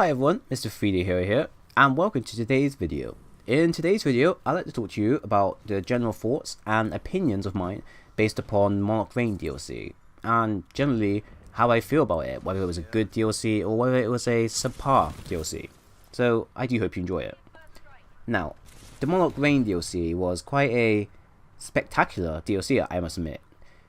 Hi everyone, Mr. 3D Hero here, and welcome to today's video. In today's video, I'd like to talk to you about the general thoughts and opinions of mine based upon Monarch Regins DLC, and generally how I feel about it, whether it was a good DLC or whether it was a subpar DLC. So I do hope you enjoy it. Now, the Monarch Regins DLC was quite a spectacular DLC, I must admit.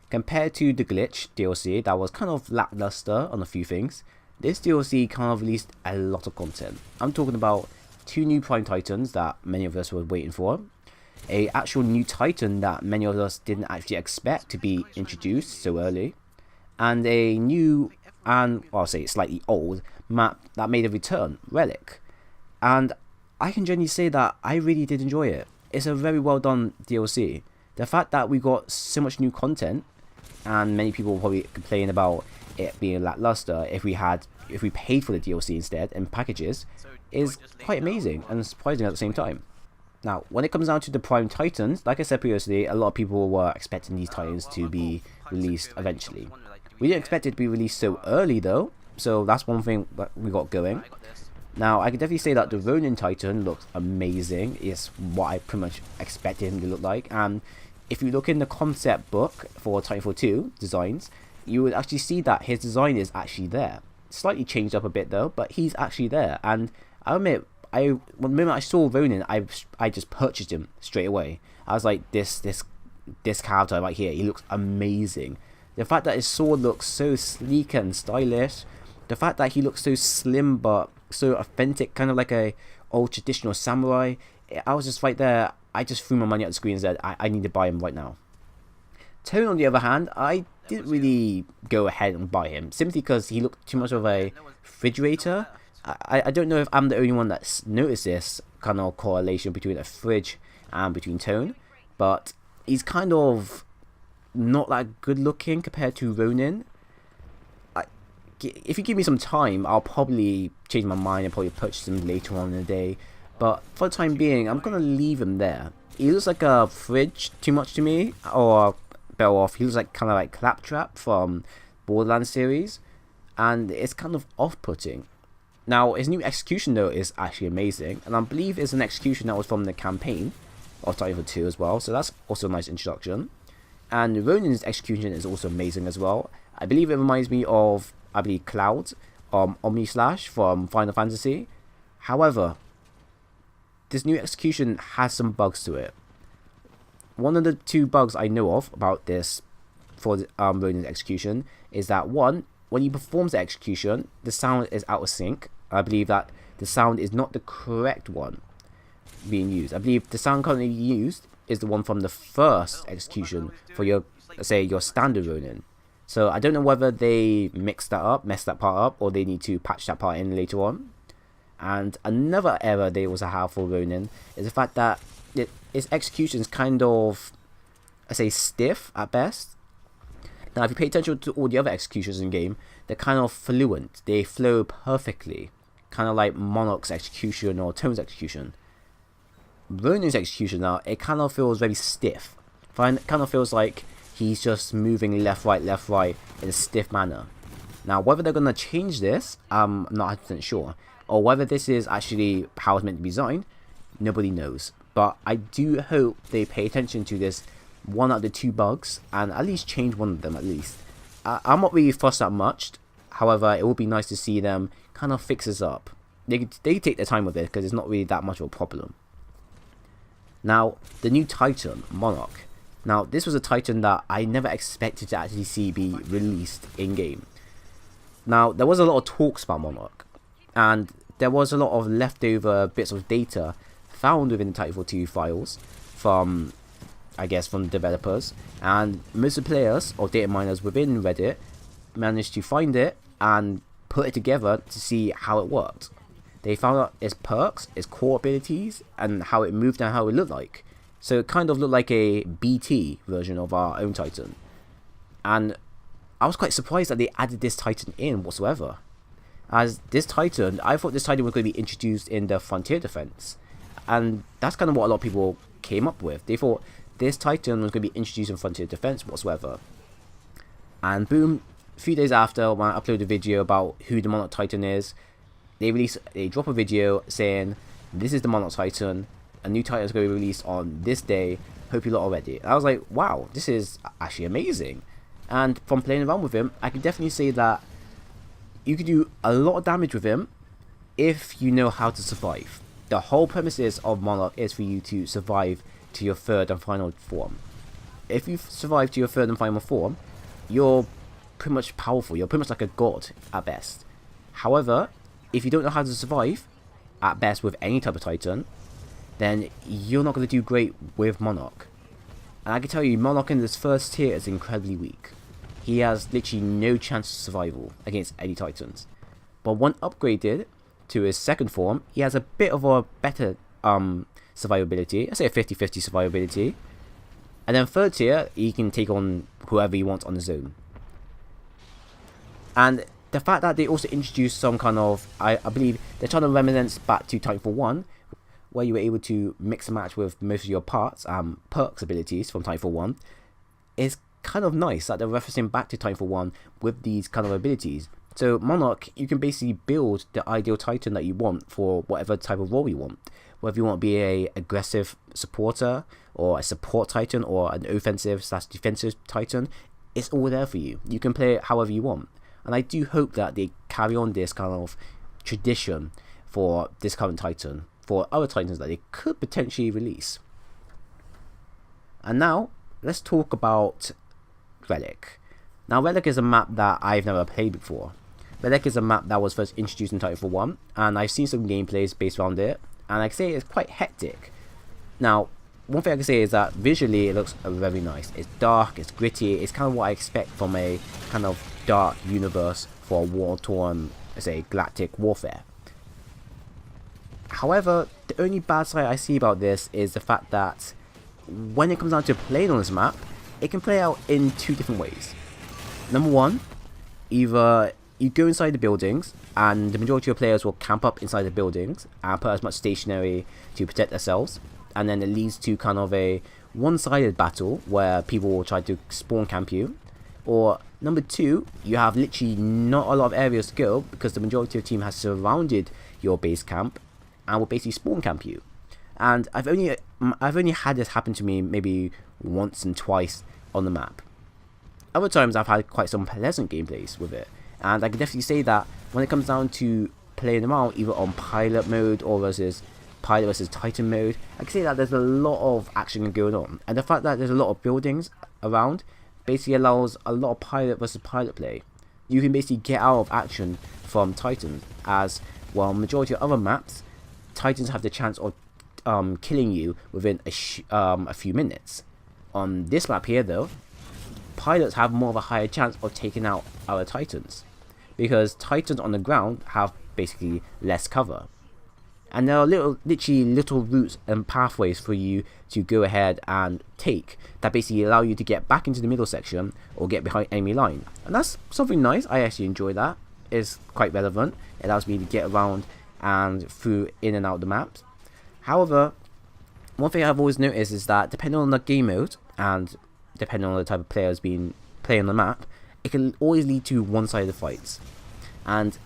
Compared to the Glitch DLC that was kind of lackluster on a few things, this DLC kind of released a lot of content. I'm talking about 2 new Prime Titans that many of us were waiting for, a actual new Titan that many of us didn't actually expect to be introduced so early, and a new and, well, I'll say slightly old map that made a return, Relic. And I can genuinely say that I really did enjoy it. It's a very well done DLC. The fact that we got so much new content, and many people will probably complain about it being lackluster if we paid for the DLC instead in packages, is quite amazing and surprising at the same time. Now, when it comes down to the Prime Titans, like I said previously, a lot of people were expecting these Titans to be released eventually. We didn't expect it to be released so early though, so that's one thing that we got going. Now, I can definitely say that the Vernon Titan looks amazing. It's what I pretty much expected him to look like, and if you look in the concept book for TitanFall 2 designs, you would actually see that his design is actually there. Slightly changed up a bit though, but he's actually there. And I admit, the moment I saw Vernon, I just purchased him straight away. I was like, this character right here, he looks amazing. The fact that his sword looks so sleek and stylish, the fact that he looks so slim but so authentic, kind of like a old traditional samurai, I was just right there. I just threw my money at the screen and said, I need to buy him right now. Tone, on the other hand, I didn't really go ahead and buy him, simply because he looked too much of a refrigerator. I don't know if I'm the only one that's noticed this kind of correlation between a fridge and between Tone, but he's kind of not that good looking compared to Ronin. If you give me some time, I'll probably change my mind and probably purchase him later on in the day. But for the time being, I'm going to leave him there. He looks like a fridge too much to me, or better off, he looks like kind of like Claptrap from Borderlands series, and it's kind of off-putting. Now, his new execution though is actually amazing, and I believe it's an execution that was from the campaign of Titanfall 2 as well, so that's also a nice introduction. And Ronin's execution is also amazing as well. I believe it reminds me of, Cloud, Omni Slash from Final Fantasy. However, this new execution has some bugs to it. One of the 2 bugs I know of about this for Ronin's execution is that, one, when he performs the execution, the sound is out of sync. I believe that the sound is not the correct one being used. I believe the sound currently used is the one from the first execution for your, let's say, your standard Ronin. So I don't know whether they messed that part up, or they need to patch that part in later on. And another error they also have for Ronin is the fact that its execution is kind of, I say, stiff at best. Now, if you pay attention to all the other executions in game, they're kind of fluent. They flow perfectly, kind of like Monarch's execution or Tone's execution. Ronin's execution now, it kind of feels very stiff. It kind of feels like he's just moving left, right in a stiff manner. Now, whether they're going to change this, I'm not 100% sure. Or whether this is actually how it's meant to be designed, nobody knows. But I do hope they pay attention to this one out of the 2 bugs and at least change one of them at least. I'm not really fussed that much. However, it would be nice to see them kind of fix this up. They take their time with it because it's not really that much of a problem. Now, the new Titan, Monarch. Now, this was a Titan that I never expected to actually see be released in-game. Now, there was a lot of talks about Monarch, and there was a lot of leftover bits of data found within the Titanfall 2 files from, I guess, from the developers, and most of the players or data miners within Reddit managed to find it and put it together to see how it worked. They found out its perks, its core abilities, and how it moved and how it looked like. So it kind of looked like a BT version of our own Titan. And I was quite surprised that they added this Titan in whatsoever. As this Titan, I thought this Titan was going to be introduced in the Frontier Defense. And that's kind of what a lot of people came up with. They thought this Titan was going to be introduced in Frontier Defense whatsoever. And boom, a few days after, when I uploaded a video about who the Monarch Titan is, they drop a video saying this is the Monarch Titan, a new Titan is going to be released on this day, hope you lot are ready. And I was like, wow, this is actually amazing. And from playing around with him, I can definitely say that you can do a lot of damage with him if you know how to survive. The whole premises of Monarch is for you to survive to your third and final form. If you survive to your third and final form, you're pretty much powerful. You're pretty much like a god at best. However, if you don't know how to survive at best with any type of Titan, then you're not going to do great with Monarch. And I can tell you, Monarch in this first tier is incredibly weak. He has literally no chance of survival against any Titans. But when upgraded to his second form, he has a bit of a better survivability. I say a 50-50 survivability. And then third tier, he can take on whoever he wants on his own. And the fact that they also introduced some kind of, I believe they're trying to reminisce back to TitanFall 1, where you were able to mix and match with most of your parts, perks abilities from TitanFall 1, is kind of nice that they're referencing back to TitanFall 1 with these kind of abilities. So Monarch, you can basically build the ideal Titan that you want for whatever type of role you want. Whether you want to be a aggressive supporter, or a support Titan, or an offensive/defensive Titan, it's all there for you. You can play it however you want. And I do hope that they carry on this kind of tradition for this current Titan, for other Titans that they could potentially release. And now, let's talk about Relic. Now, Relic is a map that I've never played before. Relic is a map that was first introduced in Titanfall 1, and I've seen some gameplays based around it, and I can say it's quite hectic. Now, one thing I can say is that visually it looks very nice. It's dark, it's gritty, it's kind of what I expect from a kind of dark universe for a war-torn, say, galactic warfare. However, the only bad side I see about this is the fact that when it comes down to playing on this map, it can play out in two different ways. Number one, either you go inside the buildings and the majority of players will camp up inside the buildings and put as much stationary to protect themselves, and then it leads to kind of a one-sided battle where people will try to spawn camp you. Or number two, you have literally not a lot of areas to go because the majority of the team has surrounded your base camp and will basically spawn camp you. And I've only had this happen to me maybe once and twice on the map. Other times I've had quite some pleasant gameplays with it, and I can definitely say that when it comes down to playing them out either on pilot mode or pilot versus Titan mode, I can say that there's a lot of action going on, and the fact that there's a lot of buildings around basically allows a lot of pilot versus pilot play. You can basically get out of action from Titans, as well majority of other maps, Titans have the chance of killing you within a few minutes. On this map here though, pilots have more of a higher chance of taking out our Titans, because Titans on the ground have basically less cover. And there are literally little routes and pathways for you to go ahead and take that basically allow you to get back into the middle section or get behind enemy line. And that's something nice. I actually enjoy that. It's quite relevant. It allows me to get around and through in and out the maps. However, one thing I've always noticed is that depending on the game mode and depending on the type of players being playing on the map, it can always lead to one-sided fights. And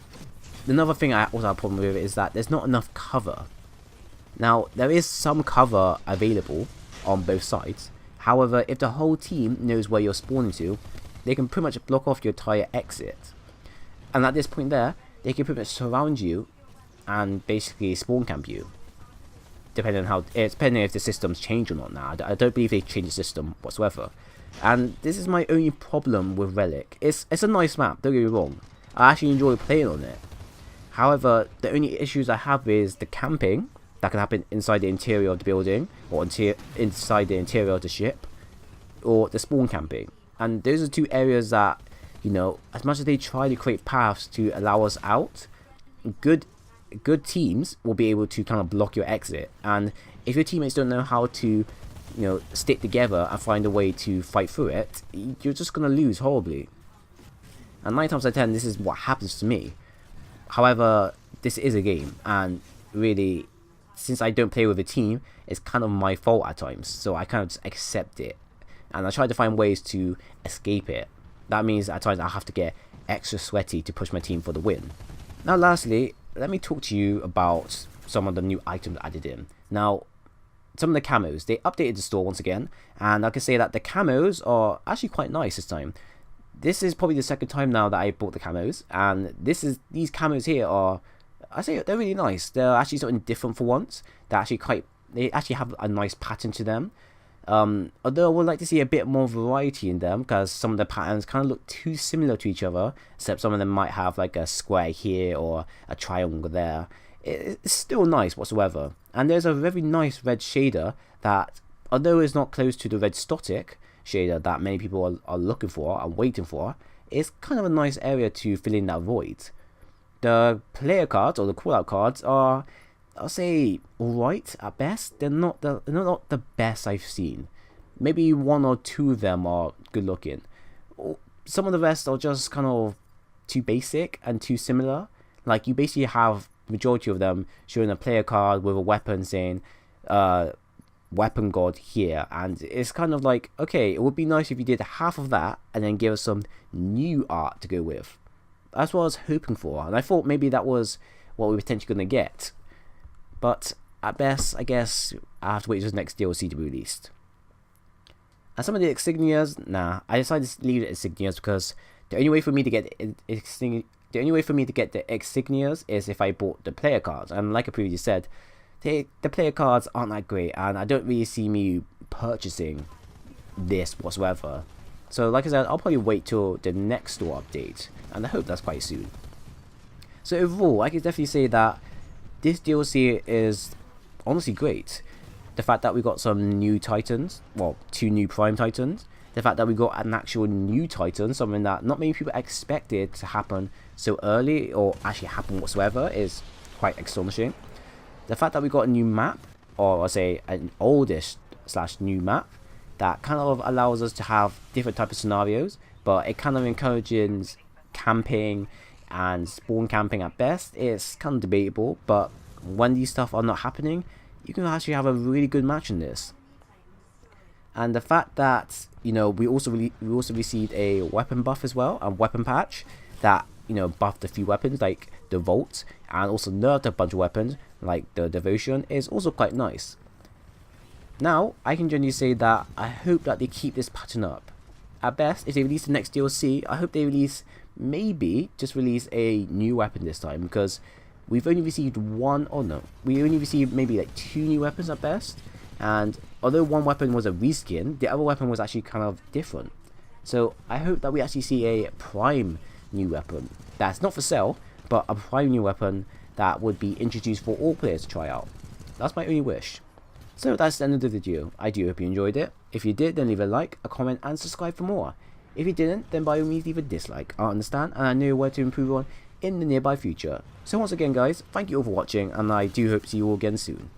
another thing I also have a problem with is that there's not enough cover. Now, there is some cover available on both sides. However, if the whole team knows where you're spawning to, they can pretty much block off your entire exit. And at this point there, they can pretty much surround you and basically spawn camp you. Depending if the system's changed or not now. I don't believe they changed the system whatsoever. And this is my only problem with Relic. It's a nice map, don't get me wrong. I actually enjoy playing on it. However, the only issues I have is the camping that can happen inside the interior of the building or inside the interior of the ship, or the spawn camping. And those are two areas that, you know, as much as they try to create paths to allow us out, good teams will be able to kind of block your exit. And if your teammates don't know how to, you know, stick together and find a way to fight through it, you're just going to lose horribly. And 9 times out of 10, this is what happens to me. However, this is a game, and really, since I don't play with a team, it's kind of my fault at times, so I kind of just accept it, and I try to find ways to escape it. That means at times I have to get extra sweaty to push my team for the win. Now lastly, let me talk to you about some of the new items added in. Now, some of the camos, they updated the store once again, and I can say that the camos are actually quite nice this time. This is probably the second time now that I bought the camos, and these camos here are, I say they're really nice. They're actually something different for once. They actually have a nice pattern to them. Although I would like to see a bit more variety in them, because some of the patterns kind of look too similar to each other, except some of them might have like a square here or a triangle there. It's still nice whatsoever. And there's a very nice red shader that, although it's not close to the red static shader that many people are looking for and waiting for, it's kind of a nice area to fill in that void. The player cards, or the callout cards, are, I'll say, alright at best. They're not the best I've seen. Maybe one or two of them are good looking. Some of the rest are just kind of too basic and too similar. Like, you basically have majority of them showing a player card with a weapon saying weapon god here, and it's kind of like, okay, it would be nice if you did half of that and then give us some new art to go with. That's what I was hoping for, and I thought maybe that was what we were potentially going to get. But at best, I guess I have to wait for the next DLC to be released. And some of the insignias, nah, I decided to leave it insignias because the only way for me to get the only way for me to get the insignias is if I bought the player cards. And like I previously said, the player cards aren't that great, and I don't really see me purchasing this whatsoever. So like I said, I'll probably wait till the next store update, and I hope that's quite soon. So overall, I can definitely say that this DLC is honestly great. The fact that we got some new Titans, well, 2 new Prime Titans. The fact that we got an actual new Titan, something that not many people expected to happen so early, or actually happen whatsoever, is quite astonishing. The fact that we got a new map, or I'll say an oldish / new map, that kind of allows us to have different types of scenarios, but it kind of encourages camping and spawn camping at best. It's kind of debatable, but when these stuff are not happening, you can actually have a really good match in this. And the fact that, you know, we also received a weapon buff as well, and weapon patch that, you know, buffed a few weapons like the Volt, and also nerfed a bunch of weapons like the Devotion, is also quite nice. Now, I can genuinely say that I hope that they keep this pattern up. At best, if they release the next DLC, I hope they release a new weapon this time, because we've only received we only received maybe like 2 new weapons at best. And although one weapon was a reskin, the other weapon was actually kind of different. So I hope that we actually see a prime new weapon that's not for sale, but a prime new weapon that would be introduced for all players to try out. That's my only wish. So that's the end of the video. I do hope you enjoyed it. If you did, then leave a like, a comment, and subscribe for more. If you didn't, then by all means leave a dislike. I understand, and I know where to improve on in the nearby future. So once again guys, thank you all for watching, and I do hope to see you all again soon.